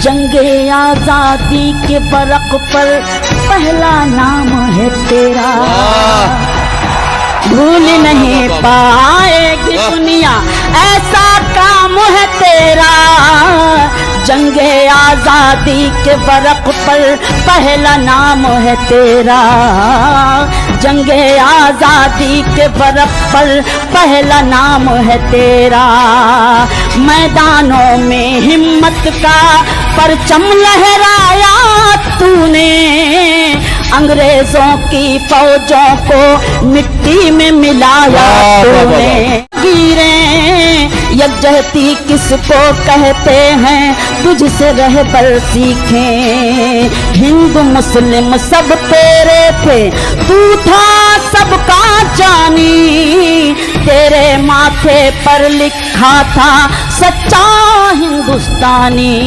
جنگ آزادی کے برق پر پہلا نام ہے تیرا، بھول نہیں پائے گی دنیا ایسا کام ہے تیرا، جنگ آزادی کے برق پر پہلا نام ہے تیرا، جنگ آزادی کے برق پر پہلا نام ہے تیرا، میدانوں میں ہمت کا پرچم لہرایا تو نے، انگریزوں کی فوجوں کو مٹی میں ملایا تو نے، گیریں یکجہتی کس کو کہتے ہیں تجھ سے رہبر سیکھیں، ہندو مسلم سب تیرے تھے تو تھا سب کا جانی، تیرے ماتھے پر لکھا تھا سچا ہندوستانی۔